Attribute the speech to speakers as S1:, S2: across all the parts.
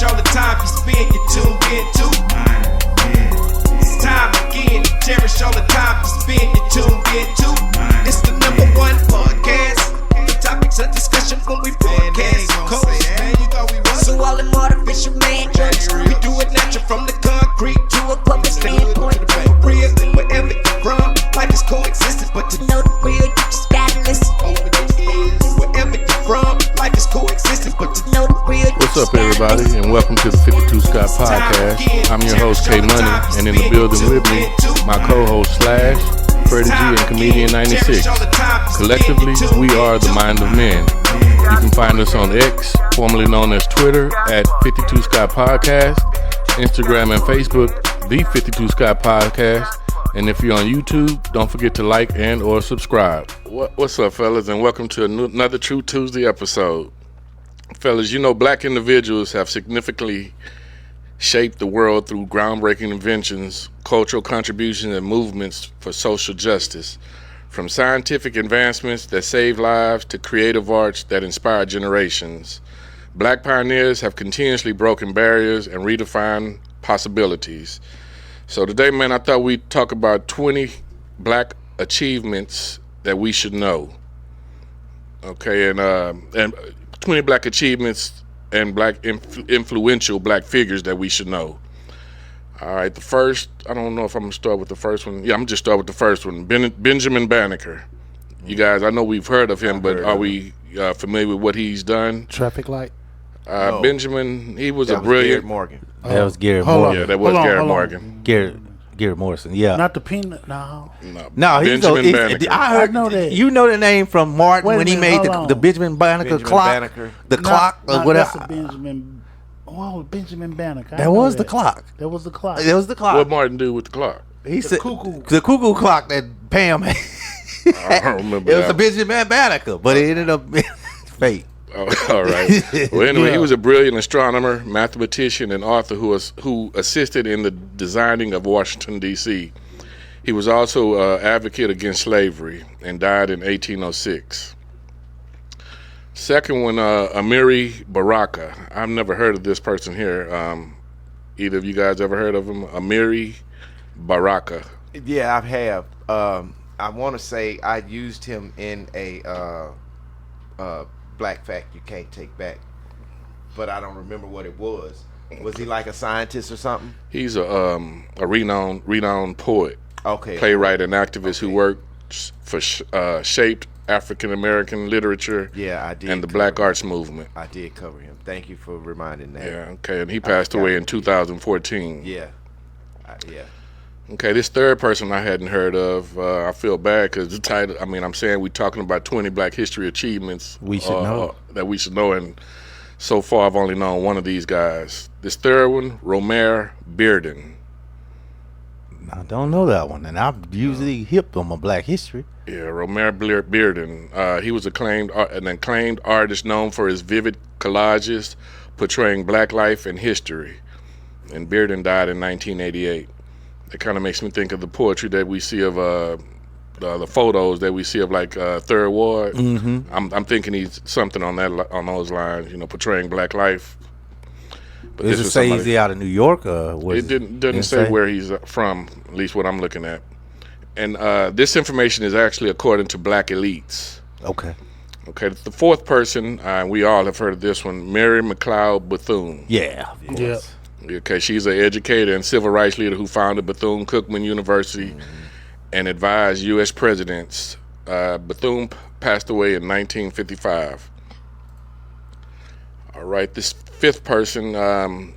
S1: cherish all the time you spend, you tuned in to. It's time again to cherish all the time you spend, you tuned in to. It's the number one podcast. The topics of discussion when we broadcast. So all them artificial man jokes, we do it natural from the concrete to a public standpoint. Real, wherever you're from, life is coexistence, but to know the real, you just gotta listen. Wherever you're from, life is coexistence, but to know the real.
S2: What's up, everybody, and welcome to the 52 Scott Podcast. I'm your host, K Money, and in the building with me, my co-host Slash, Freddie G, and Comedian 96. Collectively, we are the Mind of Men. You can find us on X, formerly known as Twitter, at 52 Scott Podcast, Instagram and Facebook, the 52 Scott Podcast, and if you're on YouTube, don't forget to like and or subscribe. What's up, fellas, and welcome to another True Tuesday episode. Fellas, you know black individuals have significantly shaped the world through groundbreaking inventions, cultural contributions, and movements for social justice. From scientific advancements that save lives to creative arts that inspire generations, black pioneers have continuously broken barriers and redefined possibilities. So today, man, I thought we'd talk about 20 black achievements that we should know. Okay, and 20 black achievements and black influential black figures that we should know. All right, the first, I don't know if I'm going to start with the first one. Yeah, I'm going to just start with the first one. Benjamin Banneker. You guys, I know we've heard of him, but are we familiar with what he's done?
S3: Traffic light?
S2: No. Benjamin, he was a brilliant...
S4: Garrett Morgan.
S5: That was Garrett Morgan.
S2: Yeah, that was Garrett Morgan.
S5: Garrett Morrison, yeah.
S3: Not the peanut, no.
S5: No,
S2: Benjamin Banneker.
S5: I
S3: know that.
S5: You know the name from Martin
S3: Wait a
S5: when he
S3: minute,
S5: made
S3: hold
S5: the
S3: on.
S5: Benjamin Banneker clock.
S4: Banneker.
S5: The clock or whatever.
S3: That's a Benjamin. Oh, Benjamin Banneker.
S5: That was the clock.
S3: That was the clock.
S5: That was the clock.
S2: What Martin do with the clock?
S5: He said
S3: cuckoo.
S5: the cuckoo clock that Pam had.
S2: I don't remember
S5: It was
S2: that.
S5: a Benjamin Banneker, but it ended up being fake.
S2: Oh, all right. Well, anyway, he was a brilliant astronomer, mathematician, and author who assisted in the designing of Washington, D.C. He was also an advocate against slavery and died in 1806. Second one, Amiri Baraka. I've never heard of this person here. Either of you guys ever heard of him? Amiri Baraka.
S4: Yeah, I have. I want to say I used him in a Black Fact You Can't Take Back, but I don't remember what it was. Was he like a scientist or something?
S2: He's a renowned poet,
S4: Okay.
S2: playwright, and activist who worked for shaped African American literature.
S4: Yeah, I did.
S2: And the Black Arts Movement.
S4: I did cover him. Thank you for reminding that.
S2: Yeah, okay, and he passed away in 2014.
S4: Yeah. Yeah.
S2: Okay, this third person I hadn't heard of, I feel bad because the title, I mean, I'm saying we're talking about 20 black history achievements.
S5: We should know.
S2: That we should know, and so far I've only known one of these guys. This third one, Romare Bearden.
S5: I don't know that one, and I'm usually hip on my black history.
S2: Yeah, Romare Bearden. He was an acclaimed artist known for his vivid collages portraying black life and history. And Bearden died in 1988. It kind of makes me think of the poetry that we see of the photos that we see of like Third Ward.
S5: Mm-hmm.
S2: I'm thinking he's something on those lines, portraying black life. But
S5: Does it say he's out of New York? Or was
S2: it doesn't say where he's from, at least what I'm looking at. And this information is actually according to Black Elites.
S5: Okay.
S2: Okay, the fourth person, we all have heard of this one, Mary McLeod Bethune.
S5: Yeah.
S3: Yeah.
S2: Okay, she's an educator and civil rights leader who founded Bethune-Cookman University and advised U.S. presidents. Bethune passed away in 1955. All right, this fifth person, I'm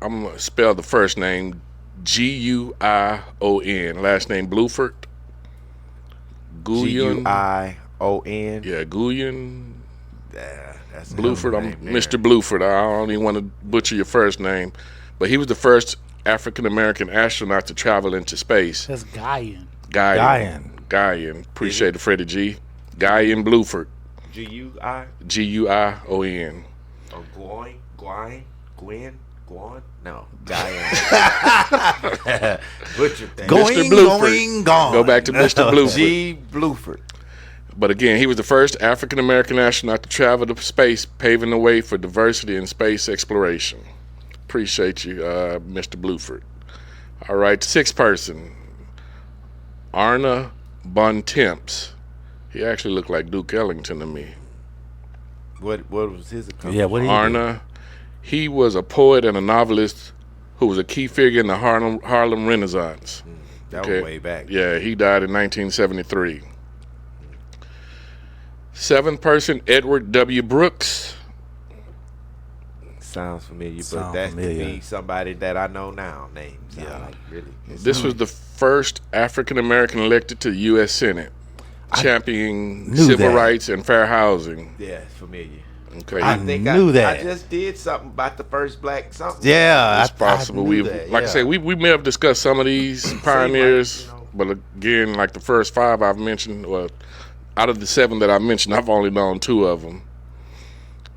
S2: going to spell the first name, Guion, last name Bluford.
S4: Guion.
S2: Yeah, Guion.
S4: That's
S2: Bluford, I'm Mr. Bluford. I don't even want to butcher your first name, but he was the first African American astronaut to travel into space.
S3: That's Guion.
S2: Guion. Appreciate it, Freddie G. Guion Bluford.
S4: G-U-I?
S2: G-U-I-O-N.
S4: Or Gwen? No, Guion. Butcher thing.
S2: Mr. Bluford.
S5: Gone.
S2: Go back to Mr. Bluford.
S4: G. Bluford.
S2: But again, he was the first African American astronaut to travel to space, paving the way for diversity in space exploration. Appreciate you, Mr. Bluford. All right, sixth person, Arna Bontemps. He actually looked like Duke Ellington to me.
S4: What was his accomplishment?
S5: Yeah, what he
S2: Arna, he was a poet and a novelist who was a key figure in the Harlem Renaissance.
S4: That was way back.
S2: Yeah, he died in 1973. Seventh person, Edward W. Brooks.
S4: Sounds familiar, but
S5: Sound
S4: that
S5: familiar.
S4: could be somebody that I know now. Names,
S5: Yeah.
S4: like really.
S2: This was the first African American elected to the U.S. Senate, championing
S5: knew
S2: civil
S5: that.
S2: rights and fair housing.
S4: Yeah, it's familiar.
S2: Okay,
S5: I knew that.
S4: I just did something about the first black something.
S5: Yeah,
S2: it's possible.
S5: knew
S2: We've,
S5: that,
S2: like I
S5: yeah.
S2: said, we may have discussed some of these pioneers,
S4: you know.
S2: but again, like the first five I've mentioned, well, out of the seven that I mentioned, I've only known two of them.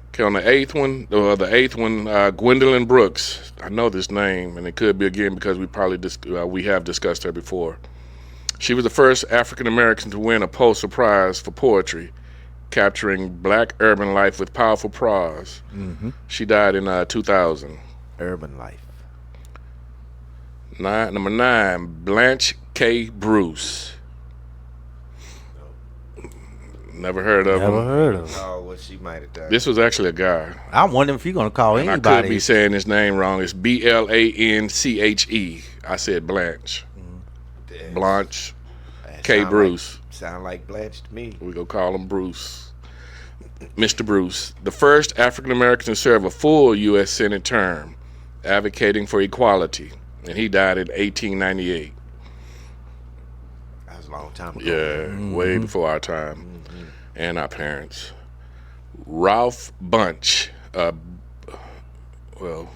S2: Okay, on the eighth one, Gwendolyn Brooks. I know this name, and it could be again because we have discussed her before. She was the first African American to win a Pulitzer Prize for poetry, capturing black urban life with powerful prose.
S5: Mm-hmm.
S2: She died in 2000.
S4: Urban life.
S2: Number 9, Blanche K. Bruce. Never heard of
S5: Never
S2: him.
S5: heard of him.
S4: Oh, what she might have done.
S2: This was actually a guy.
S5: I wonder if you're gonna call
S2: And I could
S5: anybody.
S2: be saying his name wrong. It's Blanche. I said Blanche.
S4: Damn,
S2: Blanche
S4: that
S2: K.
S4: sound
S2: Bruce.
S4: Sound like Blanche to me.
S2: We go call him Bruce. Mr. Bruce, the first African American to serve a full U.S. Senate term, advocating for equality, and he died in 1898.
S4: That was a long time ago.
S2: Yeah, way before our time and our parents. Ralph Bunche,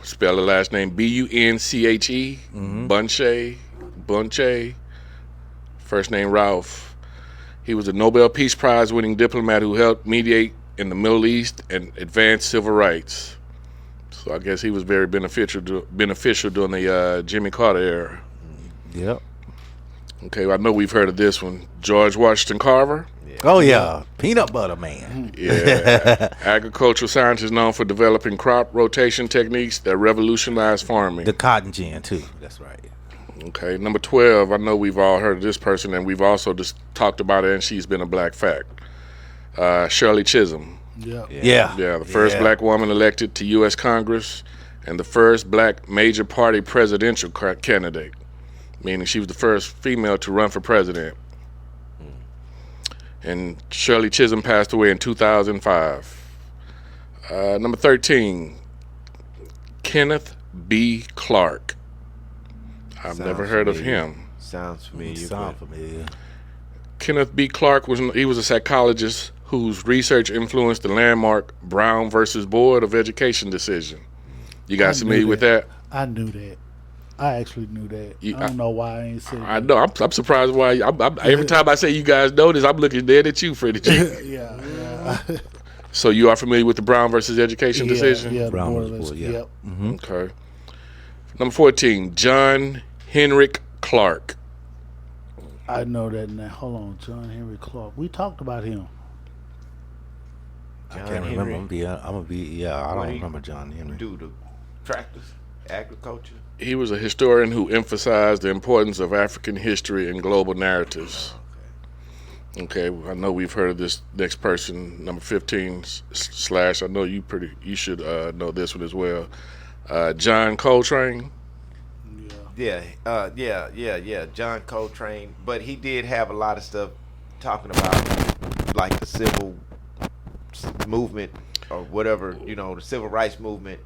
S2: spell the last name Bunche, Bunche, first name Ralph. He was a Nobel Peace Prize winning diplomat who helped mediate in the Middle East and advance civil rights. So I guess he was very beneficial during the Jimmy Carter era.
S5: Yep.
S2: Okay, I know we've heard of this one. George Washington Carver.
S5: Oh yeah, peanut butter man.
S2: Yeah, agricultural scientist known for developing crop rotation techniques that revolutionized farming.
S5: The cotton gin too. That's right.
S2: Okay, number 12, I know we've all heard of this person, and we've also just talked about her, and she's been a black fact. Shirley Chisholm.
S3: Yeah.
S5: Yeah.
S2: Yeah, the first black woman elected to U.S. Congress and the first black major party presidential candidate, meaning she was the first female to run for president. And Shirley Chisholm passed away in 2005. Number 13, Kenneth B. Clark. I've never heard of him.
S4: Sounds familiar.
S5: Sound
S4: but
S5: familiar.
S2: Kenneth B. Clark was a psychologist whose research influenced the landmark Brown versus Board of Education decision. You guys familiar with that?
S3: I knew that. I actually knew that.
S2: You-
S3: I don't know why I ain't said
S2: I know. I'm surprised why. Every time I say you guys know this, I'm looking dead at you, Freddie G.
S3: that. Yeah.
S2: So you are familiar with the Brown versus Education decision?
S3: Yeah, the
S5: Brown
S3: Board
S5: was
S3: of
S5: board, yeah.
S3: Yep.
S2: Okay. Number 14, John Henrik Clark.
S3: I know that now. Hold on, John Henry Clark. We talked about him.
S5: I can't remember. I don't
S4: What he
S5: remember John Henry.
S4: do the tractors, agriculture.
S2: He was a historian who emphasized the importance of African history and global narratives. Okay, I know we've heard of this next person, number 15 slash. I know you should know this one as well. John Coltrane.
S4: Yeah, John Coltrane. But he did have a lot of stuff talking about like the civil movement or whatever, the civil rights movement.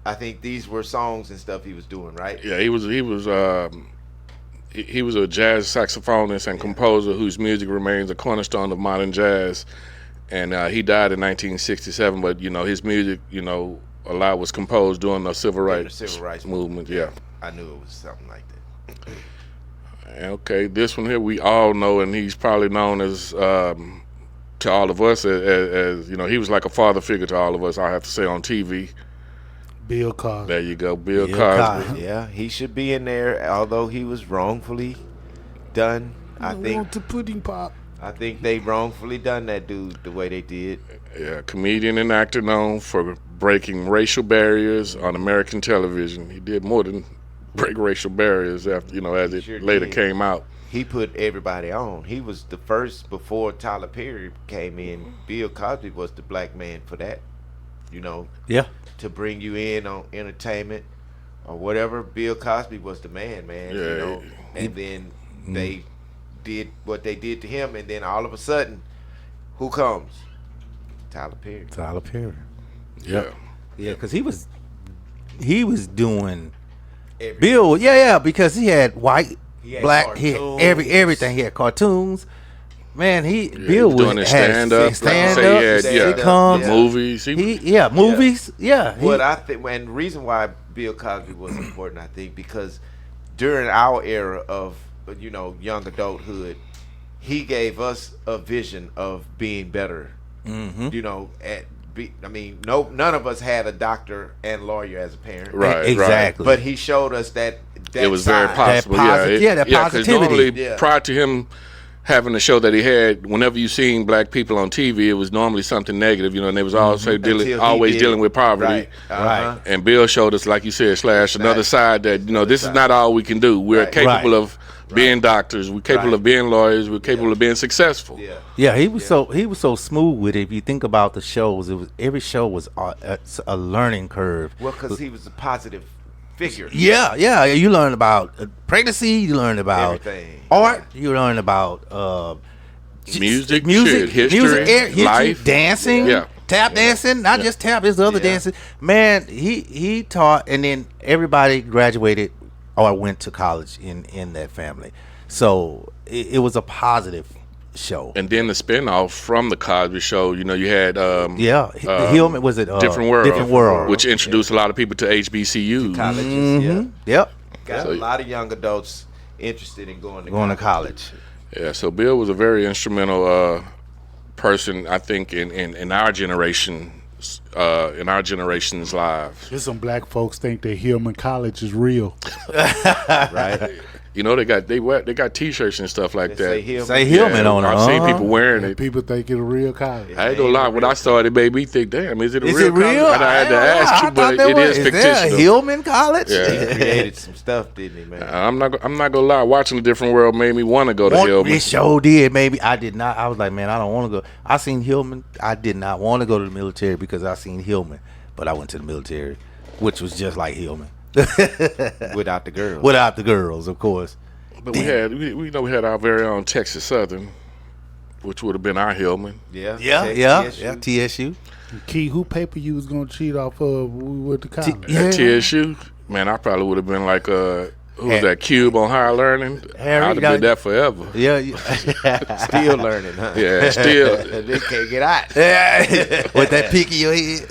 S4: I think these were songs and stuff he was doing, right?
S2: Yeah, he was a jazz saxophonist and composer whose music remains a cornerstone of modern jazz. And he died in 1967, but his music, a lot was composed during the civil rights movement. Yeah.
S4: I knew it was something like that.
S2: Okay, this one here we all know, and he's probably known as to all of us as he was like a father figure to all of us. I have to say on TV.
S3: Bill Cosby.
S2: There you go, Bill
S5: Bill
S2: Cosby.
S5: Cosby.
S4: Yeah, he should be in there, although he was wrongfully done. I think
S3: want the pudding pop.
S4: I think they wrongfully done that dude the way they did.
S2: Yeah, comedian and actor known for breaking racial barriers on American television. He did more than break racial barriers after, as it
S4: Sure
S2: later
S4: did.
S2: came out.
S4: He put everybody on. He was the first before Tyler Perry came in. Bill Cosby was the black man for that.
S5: Yeah.
S4: To bring you in on entertainment or whatever. Bill Cosby was the man.
S2: Yeah.
S4: And then they did what they did to him, and then all of a sudden, who comes? Tyler Perry.
S5: Tyler Perry.
S2: Yeah.
S5: Yeah, because he was doing
S4: Every-
S5: Bill. Yeah, because he had white,
S4: He had
S5: black, he had
S4: cartoons.
S5: everything. He had cartoons. Man, Bill
S2: he was doing his
S5: had
S2: stand-up.
S5: stand
S2: Say
S5: up,
S2: he had,
S5: sitcoms.
S4: Yeah.
S2: movies.
S5: Movies. Yeah,
S4: What I think, and the reason why Bill Cosby was important, I think, because during our era of young adulthood, he gave us a vision of being better.
S5: Mm-hmm.
S4: None of us had a doctor and lawyer as a parent,
S2: Right,
S5: exactly.
S4: But he showed us that
S2: It was very
S4: side.
S2: possible.
S5: That
S2: Because
S5: positivity.
S2: normally,
S4: Yeah.
S2: prior to him having the show that he had, whenever you seen black people on TV, it was normally something negative, and they was also
S4: Until he
S2: always
S4: did
S2: dealing
S4: it.
S2: with poverty.
S4: Right.
S5: Right.
S2: And Bill showed us, like you said, Slash, another
S4: Exactly.
S2: side that this is not all we can do. We're
S4: Right.
S2: capable
S5: Right.
S2: of being doctors. We're capable
S4: Right.
S2: of being lawyers. We're capable of being successful.
S4: Yeah.
S5: Yeah, he was so smooth with it. If you think about the shows, every show was a learning curve.
S4: Well, because he was a positive figure.
S5: Yeah. You learn about pregnancy. You learn about
S4: Everything.
S5: art. You learn about
S2: Music, shit, history, life.
S5: dancing.
S2: Yeah.
S5: Tap dancing, not just tap. There's other
S4: Yeah.
S5: dancing. Man, he taught, and then everybody graduated or went to college in that family. So it was a positive show.
S2: And then the spinoff from the Cosby Show, you had
S5: the Hillman was it
S2: Different World,
S5: Different World,
S2: which introduced a lot of people to HBCUs.
S4: Colleges,
S5: Mhm. Yep,
S4: Got
S2: So-
S4: a lot of young adults interested in going to
S5: going to
S4: college.
S5: college.
S2: Yeah, so Bill was a very instrumental person, I think, in our generation's lives.
S3: There's some black folks think that Hillman College is real.
S4: Right?
S2: They got T-shirts and stuff like
S4: They say
S2: that.
S4: Hillman.
S5: Say Hillman on it.
S2: I've seen
S5: uh-huh.
S2: people wearing
S3: And
S2: it.
S3: people think it's a real college.
S2: I ain't gonna lie. When I started, baby, think, damn, is it a
S5: Is
S2: real
S5: it real?
S2: college? And I had to ask you, but it is
S5: Is there a
S2: fictional.
S5: Hillman College?
S2: Yeah.
S4: He created some stuff, didn't he, man?
S2: I'm not gonna lie. Watching A Different World made me want to go to Hillman.
S5: It sure did. Maybe I did not. I was like, man, I don't want to go. I seen Hillman. I did not want to go to the military because I seen Hillman, but I went to the military, which was just like Hillman,
S4: Without the girls.
S5: without the girls, of course.
S2: But we had our very own Texas Southern, which would have been our Hillman.
S4: Yeah.
S5: Yeah.
S4: TSU.
S5: TSU.
S3: Key, who paper you was gonna cheat off of when we went to college?
S5: Yeah.
S2: At TSU, man, I probably would have been like who was
S5: Harry.
S2: that Cube on Higher Learning?
S5: Harry,
S2: I'd have been there forever.
S5: Yeah.
S4: Still learning, huh?
S2: Yeah, still.
S4: They can't get out.
S5: With that pick in your head.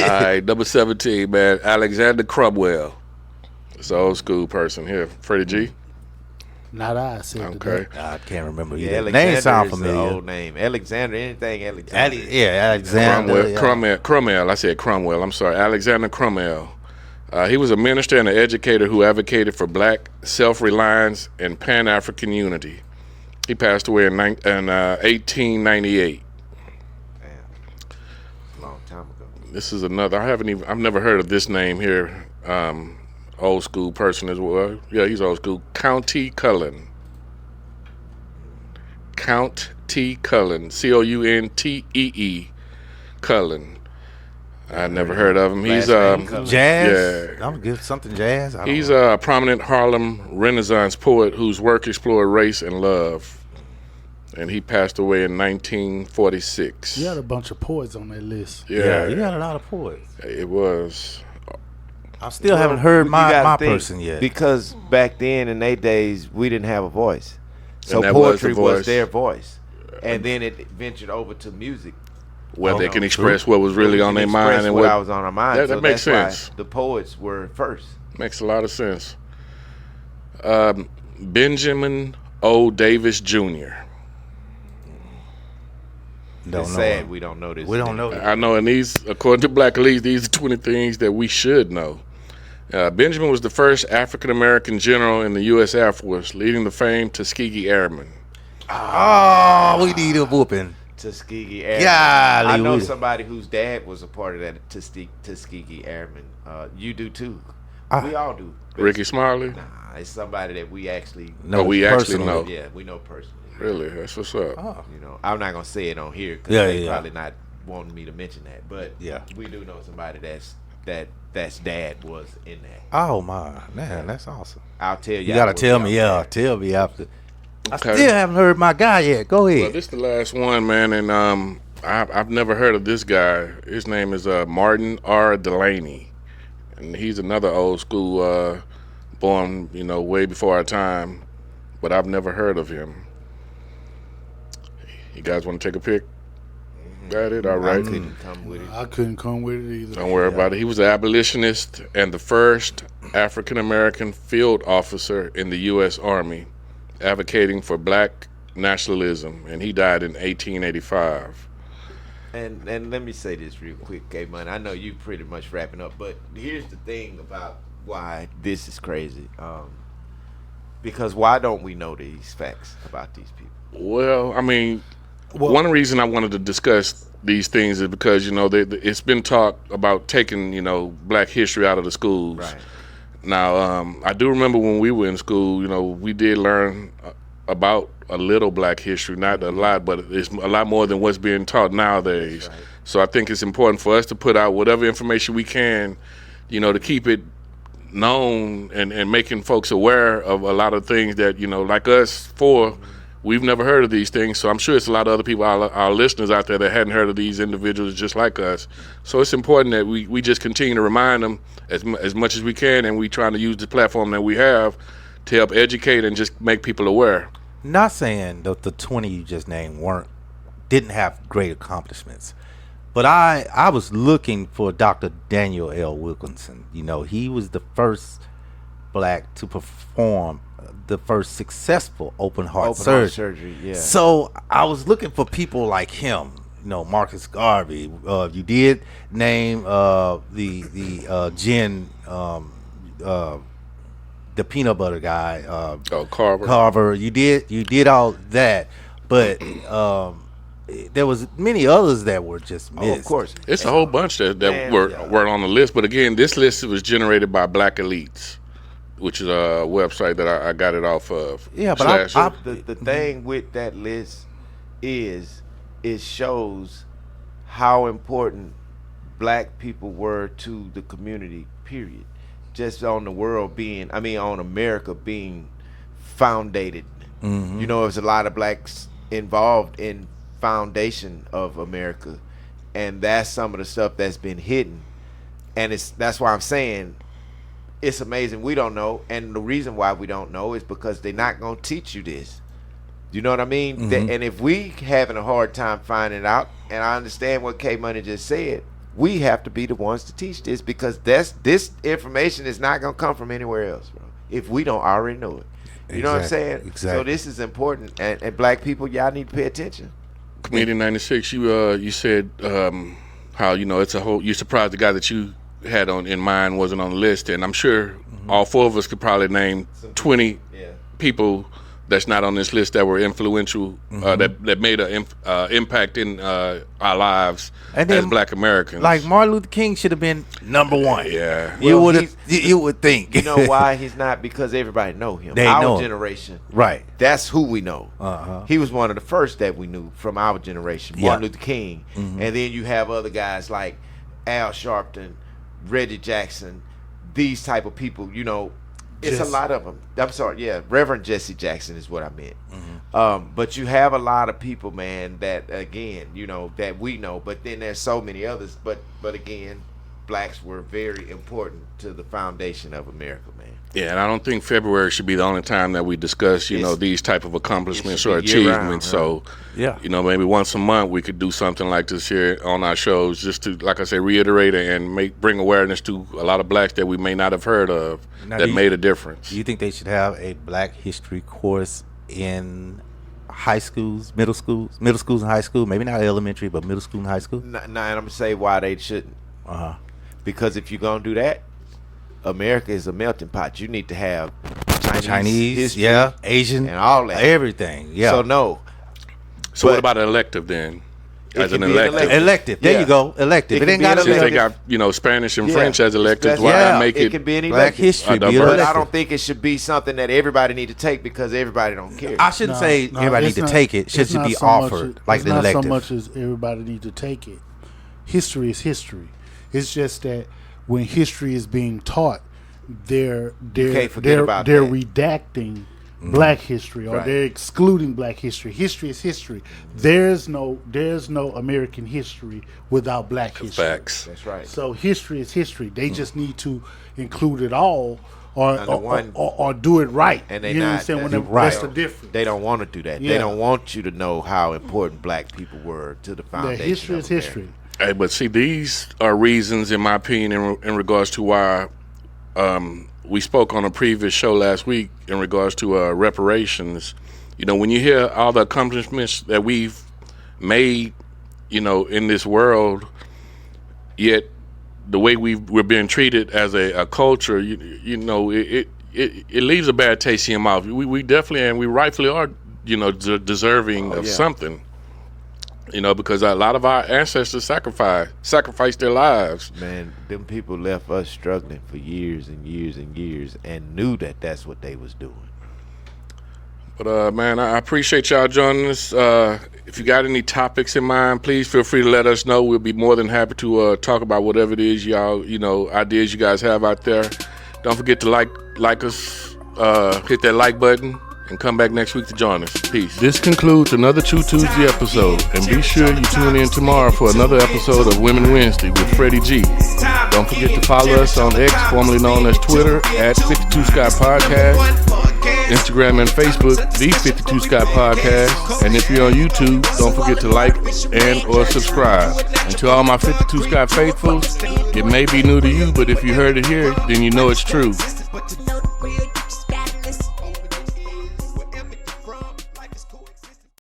S2: All right, number 17, man, Alexander Cromwell. It's an old school person here. Freddie G.
S3: Not I said
S2: Okay.
S3: today.
S5: I can't remember.
S4: Yeah,
S5: Either.
S4: Alexander
S5: Name sound
S4: is the
S5: familiar.
S4: old name. Alexander, anything Alexander.
S5: Alexander.
S2: Cromwell. I said Cromwell. I'm sorry. Alexander Cromwell. He was a minister and an educator who advocated for black self-reliance and Pan-African unity. He passed away in 1898.
S4: Damn. Long time ago.
S2: This is another. I've never heard of this name here. Old school person as well. Yeah, he's old school. Count T. Cullen. Count T. Cullen. Countee. Cullen. I never heard of him. He's
S4: Last name Cullen.
S5: Jazz.
S2: Yeah.
S5: I'm gonna give something jazz. I don't
S2: He's
S5: know.
S2: a prominent Harlem Renaissance poet whose work explored race and love. And he passed away in 1946.
S3: You had a bunch of poets on that list.
S5: Yeah, you got a lot of poets.
S2: It was.
S5: I still haven't heard
S4: You gotta
S5: my
S4: think,
S5: person yet.
S4: Because back then in their days, we didn't have a voice. So
S2: And that was
S4: poetry
S2: the
S4: was
S2: voice.
S4: their voice. And then it ventured over to music.
S2: Where they
S4: Oh,
S2: can express what was really
S4: We
S2: on
S4: can
S2: their
S4: express
S2: mind and
S4: what
S2: what
S4: I was on our mind.
S2: That
S4: So
S2: makes
S4: that's
S2: sense.
S4: why the poets were first.
S2: makes a lot of sense. Benjamin O. Davis Jr.
S5: Don't
S4: It's
S5: know
S4: sad
S5: him.
S4: we don't know this.
S5: We don't know.
S2: I know, and these, according to Black Elite, these are 20 things that we should know. Benjamin was the first African American general in the U.S. Air Force, leading the famed Tuskegee Airmen.
S5: Oh, we need a whooping.
S4: Tuskegee Airmen.
S5: Golly,
S4: I know
S5: we-
S4: somebody whose dad was a part of that Tuskegee Airmen. You do too. We all do.
S2: Ricky Smiley?
S4: Nah, it's somebody that we actually
S2: No, we actually
S5: personally.
S2: know.
S4: Yeah, we know personally.
S2: Really? That's what's up.
S5: Oh.
S4: You know, I'm not gonna say it on here because
S5: Yeah,
S4: they
S5: yeah.
S4: probably not wanting me to mention that. But
S5: Yeah.
S4: we do know somebody that's dad was in that.
S5: Oh my man, that's awesome.
S4: I'll tell you.
S5: You gotta tell me, yeah, tell me after. I
S2: Okay.
S5: still haven't heard my guy yet. Go ahead.
S2: Well, this is the last one, man, and I've never heard of this guy. His name is Martin R. Delaney, and he's another old school, born way before our time, but I've never heard of him. You guys want to take a pick? Got it. All right.
S4: I couldn't come with it.
S3: I couldn't come with it either.
S2: Don't worry about it. He was an abolitionist and the first African American field officer in the U.S. Army, advocating for black nationalism, and he died in 1885.
S4: And let me say this real quick, K-Money. I know you pretty much wrapping up, but here's the thing about why this is crazy. Because why don't we know these facts about these people?
S2: Well, I mean, one reason I wanted to discuss these things is because it's been talked about taking black history out of the schools.
S4: Right.
S2: Now, I do remember when we were in school, we did learn about a little black history, not a lot, but it's a lot more than what's being taught nowadays.
S4: Right.
S2: So I think it's important for us to put out whatever information we can, to keep it known and making folks aware of a lot of things that, like us we've never heard of these things. So I'm sure it's a lot of other people, our listeners out there that hadn't heard of these individuals just like us. So it's important that we just continue to remind them as much as we can, and we trying to use the platform that we have to help educate and just make people aware.
S5: Not saying that the 20 you just named didn't have great accomplishments, but I was looking for Dr. Daniel L. Wilkinson. He was the first black to perform the first successful open heart surgery.
S4: Yeah.
S5: So I was looking for people like him. Marcus Garvey. You did name the Jen. The peanut butter guy,
S2: Carver.
S5: Carver. You did all that, but there was many others that were just missed.
S4: Oh, of course.
S2: It's a whole bunch that
S4: Man,
S2: weren't on the list. But again, this list was generated by Black Elites, which is a website that I got it off of.
S5: Yeah, but
S4: The thing with that list is it shows how important black people were to the community, period. Just on the world on America being foundated.
S5: Mm-hmm.
S4: There's a lot of blacks involved in foundation of America, and that's some of the stuff that's been hidden. And that's why I'm saying it's amazing we don't know, and the reason why we don't know is because they're not going to teach you this. You know what I mean?
S5: Mm-hmm.
S4: And if we having a hard time finding it out, and I understand what K Money just said, we have to be the ones to teach this, because this information is not going to come from anywhere else, bro, if we don't already know it. You know what I'm saying?
S5: Exactly.
S4: So this is important, and black people, y'all need to pay attention.
S2: Comedian 96, you said how it's a whole. You surprised the guy that you had in mind wasn't on the list, and I'm sure all four of us could probably name 20 people that's not on this list that were influential, that made an impact in our lives
S5: And
S2: as
S5: then,
S2: Black Americans.
S5: like Martin Luther King should have been number one.
S2: Yeah.
S5: You would think.
S4: You know why he's not? Because everybody know him.
S5: They
S4: our
S5: know him.
S4: generation,
S5: Right.
S4: that's who we know.
S5: Uh-huh.
S4: He was one of the first that we knew from our generation, Martin Luther King. And then you have other guys like Al Sharpton, Reggie Jackson, these type of people. It's a lot of them. I'm sorry, Reverend Jesse Jackson is what I meant. But you have a lot of people, man, that again, that we know. But then there's so many others. But again, blacks were very important to the foundation of America, man.
S2: Yeah, and I don't think February should be the only time that we discuss, these type of accomplishments or achievements. So, maybe once a month we could do something like this here on our shows, just to, like I say, reiterate and bring awareness to a lot of blacks that we may not have heard of that made a difference.
S5: Do you think they should have a Black History course in high schools, middle schools and high school? Maybe not elementary, but middle school and high school?
S4: And I'm going to say why they shouldn't.
S5: Uh-huh.
S4: Because if you're going to do that, America is a melting pot. You need to have Chinese
S5: Chinese,
S4: history,
S5: Asian,
S4: and all that.
S5: everything. Yeah.
S4: So no,
S2: So what about elective then? As an
S4: can be an
S2: elective.
S5: Elective. There
S4: Yeah.
S5: you go. Elective.
S4: It
S5: It ain't
S4: can
S5: got
S4: be
S5: to
S4: an
S2: Since
S5: be
S2: they got, you know, Spanish and
S4: Yeah.
S2: French as electives,
S4: That's
S2: why
S5: right.
S2: not make
S4: It
S2: it
S4: can be any
S5: Black
S4: elective.
S5: history. Be
S2: diverse.
S4: But I
S5: elective.
S4: don't think it should be something that everybody need to take because everybody don't care.
S5: I shouldn't say everybody need
S3: it's
S5: to
S3: not-
S5: take it. It
S3: it's
S5: should
S3: not
S5: be
S3: so much
S5: offered
S3: as-
S5: like
S3: it's
S5: the
S3: not
S5: elective.
S3: so much as everybody need to take it. History is history. It's just that when history is being taught, they're
S4: can't forget about
S3: they're
S4: that.
S3: redacting Black history, or
S4: Right.
S3: they're excluding Black history. History is history. There's no American history without Black history.
S2: Facts.
S4: That's right.
S3: So history is history. They just need to include it all, or
S4: Under one-
S3: or do it right.
S4: And they
S3: you know what I'm
S4: not.
S3: saying? When
S4: You're
S3: that's
S4: right.
S3: the difference.
S4: They don't want to do that.
S3: Yeah.
S4: They don't want you to know how important black people were to the
S3: The
S4: foundation.
S3: history
S4: of
S3: is
S4: America.
S3: history.
S2: Hey, but see, these are reasons, in my opinion, in regards to why we spoke on a previous show last week in regards to reparations. You know, when you hear all the accomplishments that we've made, you know, in this world, yet the way we're being treated as a culture, you know, it leaves a bad taste in your mouth. We definitely and we rightfully are, you know, deserving of
S4: yeah.
S2: something. You know, because a lot of our ancestors sacrificed their lives.
S4: Man, them people left us struggling for years and years and years and knew that that's what they was doing.
S2: But man, I appreciate y'all joining us. If you got any topics in mind, please feel free to let us know. We'll be more than happy to talk about whatever it is y'all, you know, ideas you guys have out there. Don't forget to like us, hit that like button, and come back next week to join us. Peace. This concludes another True Tuesday episode, and be sure you tune in tomorrow for another episode of Women Wednesday with Freddie G. Don't forget to follow us on X, formerly known as Twitter, at 52 Scott Podcast, Instagram and Facebook, the 52 Scott Podcast, and if you're on YouTube, don't forget to like and or subscribe. And to all my 52 Scott faithfuls, it may be new to you, but if you heard it here, then you know it's true.